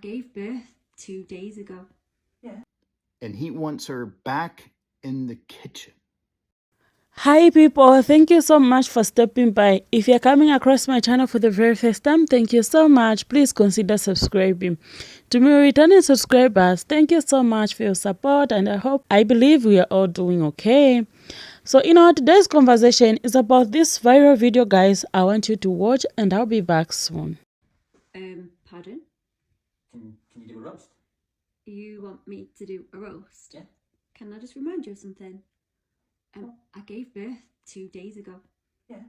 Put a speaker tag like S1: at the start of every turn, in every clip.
S1: gave birth 2 days ago.
S2: Yeah. And he wants her back in the kitchen.
S3: Hi people, thank you so much for stopping by. If you're coming across my channel for the very first time, thank you so much. Please consider subscribing. To my returning subscribers, thank you so much for your support, and I believe we are all doing okay. So today's conversation is about this viral video, guys. I want you to watch, and I'll be back soon.
S1: Pardon?
S4: Can you do a roast?
S1: You want me to do a roast?
S4: Yeah.
S1: Can I just remind you of something? I gave birth 2 days ago.
S4: Yeah,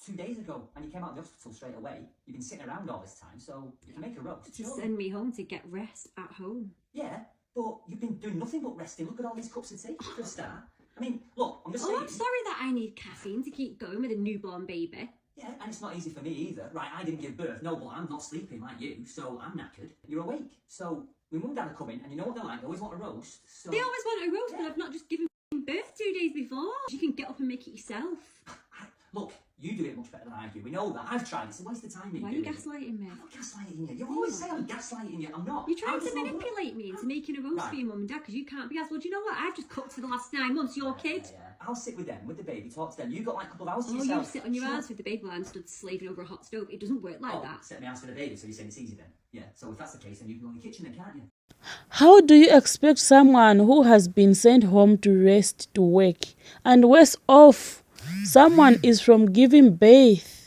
S4: 2 days ago, and you came out of the hospital straight away. You've been sitting around all this time, so you can make a roast.
S1: To send me home to get rest at home.
S4: Yeah, but you've been doing nothing but resting. Look at all these cups of tea for a start. I mean, look, I'm just saying.
S1: I'm sorry that I need caffeine to keep going with a newborn baby.
S4: Yeah, and it's not easy for me either. Right, I didn't give birth. No, but I'm not sleeping like you, so I'm knackered. You're awake. So, my mum and dad are coming, and you know what they're like. They always want a roast. So
S1: They always want a roast, but I've not just given birth 2 days before. You can get up and make it yourself.
S4: Look, you do it much better than I do. We know that. I've tried. It's a waste of time.
S1: Why are you gaslighting me?
S4: I'm not gaslighting you. You always say I'm gaslighting you. I'm not.
S1: You're trying to manipulate me into making a roast for your mum and dad because you can't be asked. Well, do you know what? I've just cooked for the last 9 months. Your kid.
S4: Yeah. I'll sit with them, with the baby, talk to them. You've got like a couple of hours to yourself.
S1: Oh, you sit on your ass with the baby while I'm stood slaving over a hot stove. It doesn't work like that.
S4: Sit on my ass with the baby, so you're saying it's easy then? Yeah, so if that's the case, then you can go in the kitchen then, can't you?
S3: How do you expect someone who has been sent home to rest to work, and worse off, someone is from giving birth?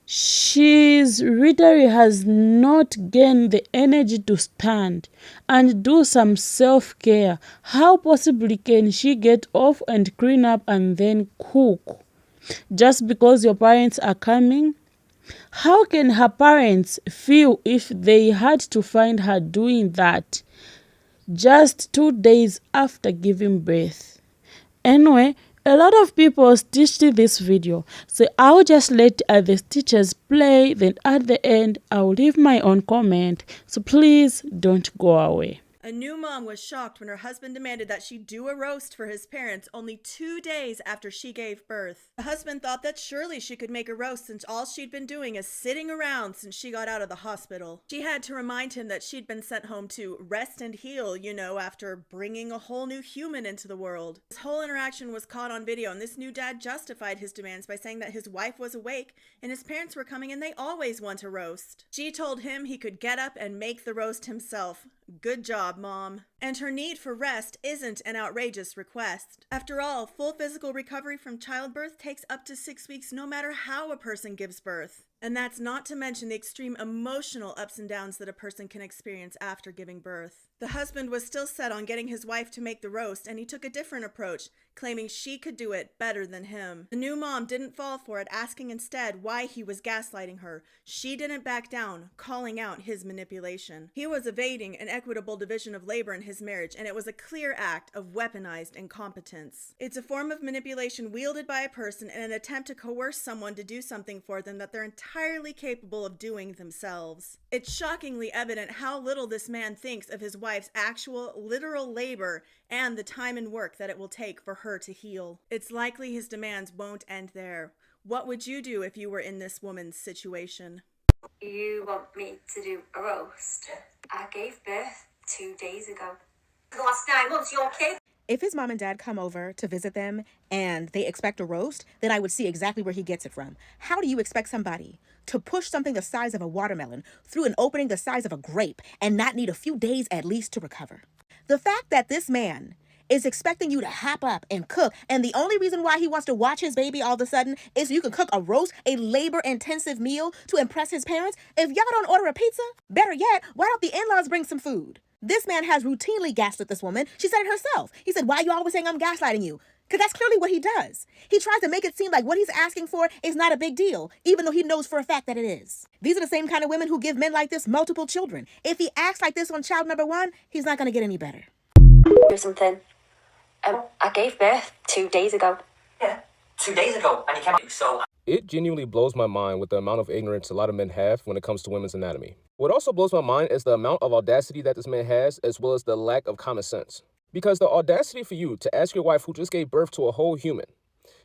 S3: She's literally has not gained the energy to stand and do some self-care. How possibly can she get off and clean up and then cook just because your parents are coming? How can her parents feel if they had to find her doing that just 2 days after giving birth? Anyway, a lot of people stitched this video, so I'll just let the stitches play, then at the end I'll leave my own comment, so please don't go away.
S5: A new mom was shocked when her husband demanded that she do a roast for his parents only 2 days after she gave birth. The husband thought that surely she could make a roast since all she'd been doing is sitting around since she got out of the hospital. She had to remind him that she'd been sent home to rest and heal, after bringing a whole new human into the world. This whole interaction was caught on video, and this new dad justified his demands by saying that his wife was awake and his parents were coming and they always want a roast. She told him he could get up and make the roast himself. Good job, Mom. And her need for rest isn't an outrageous request. After all, full physical recovery from childbirth takes up to 6 weeks no matter how a person gives birth. And that's not to mention the extreme emotional ups and downs that a person can experience after giving birth. The husband was still set on getting his wife to make the roast, and he took a different approach, claiming she could do it better than him. The new mom didn't fall for it, asking instead why he was gaslighting her. She didn't back down, calling out his manipulation. He was evading an equitable division of labor in his marriage, and it was a clear act of weaponized incompetence. It's a form of manipulation wielded by a person in an attempt to coerce someone to do something for them that they're entirely capable of doing themselves. It's shockingly evident how little this man thinks of his wife's actual, literal labor and the time and work that it will take for her to heal. It's likely his demands won't end there. What would you do if you were in this woman's situation?
S1: You want me to do a roast? I gave birth 2 days ago. For the last 9 months, your kid.
S6: If his mom and dad come over to visit them and they expect a roast, then I would see exactly where he gets it from. How do you expect somebody to push something the size of a watermelon through an opening the size of a grape and not need a few days at least to recover? The fact that this man is expecting you to hop up and cook, and the only reason why he wants to watch his baby all of a sudden is so you can cook a roast, a labor-intensive meal to impress his parents. If y'all don't order a pizza, better yet, why don't the in-laws bring some food? This man has routinely gaslit this woman. She said it herself. He said, why are you always saying I'm gaslighting you? Because that's clearly what he does. He tries to make it seem like what he's asking for is not a big deal, even though he knows for a fact that it is. These are the same kind of women who give men like this multiple children. If he acts like this on child number 1, he's not going to get any better.
S1: Do something. I gave birth 2 days ago.
S4: Yeah, 2 days ago, and you came out, so...
S7: It genuinely blows my mind with the amount of ignorance a lot of men have when it comes to women's anatomy. What also blows my mind is the amount of audacity that this man has, as well as the lack of common sense. Because the audacity for you to ask your wife who just gave birth to a whole human,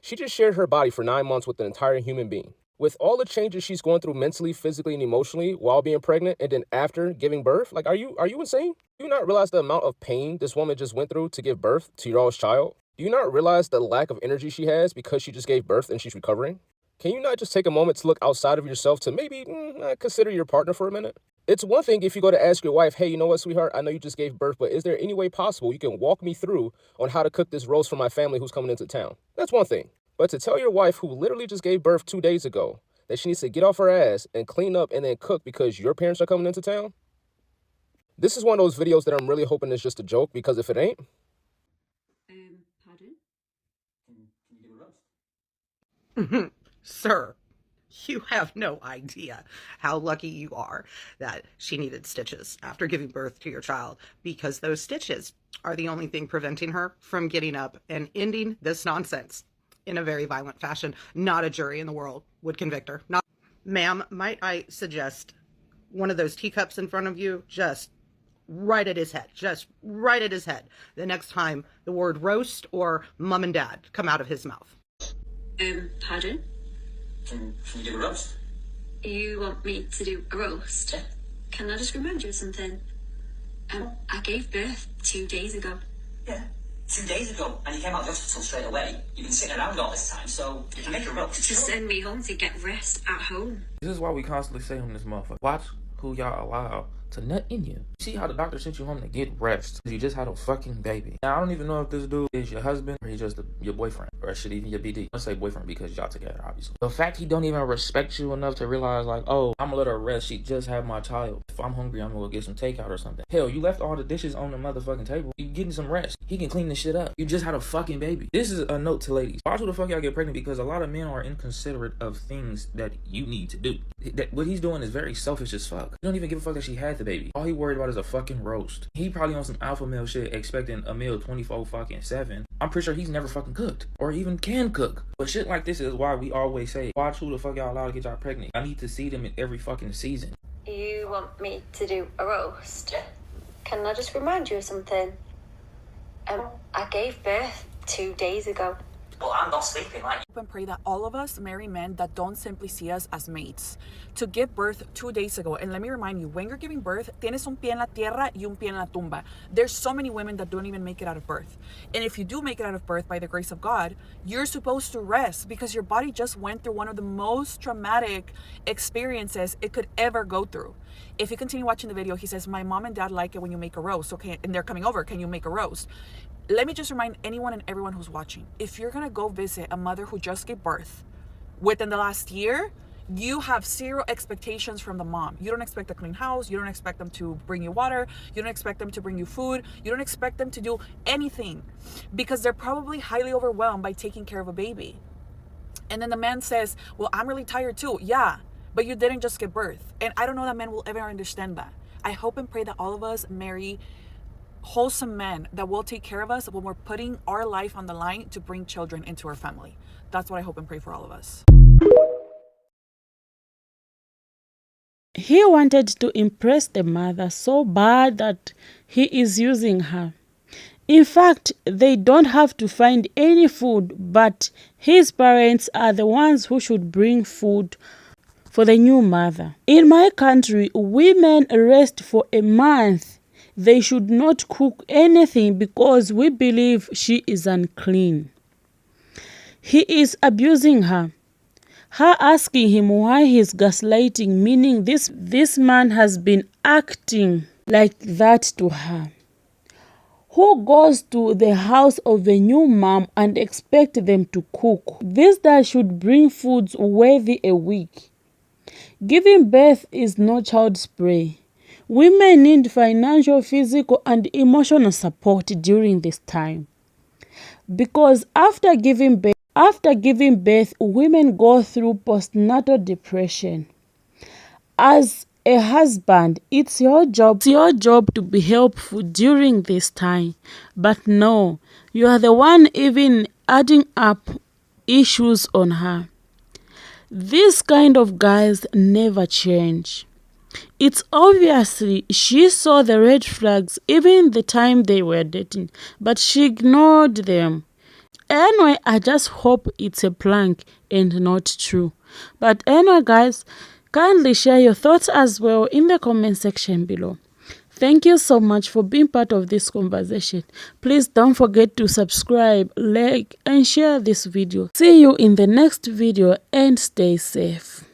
S7: she just shared her body for 9 months with an entire human being. With all the changes she's going through mentally, physically, and emotionally while being pregnant and then after giving birth, like, are you insane? Do you not realize the amount of pain this woman just went through to give birth to your child? Do you not realize the lack of energy she has because she just gave birth and she's recovering? Can you not just take a moment to look outside of yourself to maybe consider your partner for a minute? It's one thing if you go to ask your wife, hey, you know what, sweetheart, I know you just gave birth, but is there any way possible you can walk me through on how to cook this roast for my family who's coming into town? That's one thing. But to tell your wife who literally just gave birth 2 days ago that she needs to get off her ass and clean up and then cook because your parents are coming into town? This is one of those videos that I'm really hoping is just a joke, because if it ain't...
S1: Pardon?
S4: Can you do a roast?
S8: Sir, you have no idea how lucky you are that she needed stitches after giving birth to your child, because those stitches are the only thing preventing her from getting up and ending this nonsense in a very violent fashion. Not a jury in the world would convict her. Not, ma'am, might I suggest one of those teacups in front of you, just right at his head, just right at his head, the next time the word roast or mom and dad come out of his mouth.
S1: Pardon?
S4: Can you do a roast?
S1: You want me to do a roast?
S4: Yeah.
S1: Can I just remind you of something? I gave birth 2 days ago.
S4: Yeah. 2 days ago, and you came out of the hospital straight away. You've been sitting around all this time, so you can make a roast.
S1: Just send me home to get rest at home.
S9: This is why we constantly say on this motherfucker, watch who y'all allow to nut in you. See how the doctor sent you home to get rest? You just had a fucking baby. Now, I don't even know if this dude is your husband or he's just your boyfriend, or shit, even your BD. Let's say boyfriend because y'all together, obviously. The fact he don't even respect you enough to realize, like, oh, I'm gonna let her rest. She just had my child. If I'm hungry, I'm gonna go get some takeout or something. Hell, you left all the dishes on the motherfucking table. You getting some rest. He can clean this shit up. You just had a fucking baby. This is a note to ladies. Watch who the fuck y'all get pregnant, because a lot of men are inconsiderate of things that you need to do. What he's doing is very selfish as fuck. He don't even give a fuck that she had the baby. All he worried about is a fucking roast. He probably on some alpha male shit expecting a meal 24/7. I'm pretty sure he's never fucking cooked or even can cook. But shit like this is why we always say, watch who the fuck y'all allow to get y'all pregnant. I need to see them in every fucking season.
S1: You want me to do a roast? Can I just remind you of something? I gave birth 2 days ago.
S4: Well, I'm not sleeping like
S10: And pray that all of us marry men that don't simply see us as mates. To give birth 2 days ago, and let me remind you, when you're giving birth, tienes un pie en la tierra y un pie en la tumba. There's so many women that don't even make it out of birth. And if you do make it out of birth by the grace of God, you're supposed to rest because your body just went through one of the most traumatic experiences it could ever go through. If you continue watching the video, he says, my mom and dad like it when you make a roast, okay? And they're coming over, can you make a roast? Let me just remind anyone and everyone who's watching, if you're gonna go visit a mother who just gave birth within the last year, you have zero expectations from the mom. You don't expect a clean house. You don't expect them to bring you water. You don't expect them to bring you food. You don't expect them to do anything because they're probably highly overwhelmed by taking care of a baby. And then the man says, well, I'm really tired too. Yeah, but you didn't just give birth. And I don't know that men will ever understand that. I hope and pray that all of us marry wholesome men that will take care of us when we're putting our life on the line to bring children into our family. That's what I hope and pray for all of us.
S3: He wanted to impress the mother so bad that he is using her. In fact, they don't have to find any food, but his parents are the ones who should bring food for the new mother. In my country, women rest for a month. They should not cook anything because we believe she is unclean. He is abusing her. Her asking him why he's gaslighting, meaning this man has been acting like that to her. Who goes to the house of a new mom and expect them to cook? This guy should bring foods worthy a week. Giving birth is no child's play. Women need financial, physical, and emotional support during this time. Because after giving birth, women go through postnatal depression. As a husband, it's your job to be helpful during this time. But no, you are the one even adding up issues on her. These kind of guys never change. It's obviously she saw the red flags even the time they were dating, but she ignored them. Anyway, I just hope it's a prank and not true. But anyway, guys, kindly share your thoughts as well in the comment section below. Thank you so much for being part of this conversation. Please don't forget to subscribe, like, and share this video. See you in the next video and stay safe.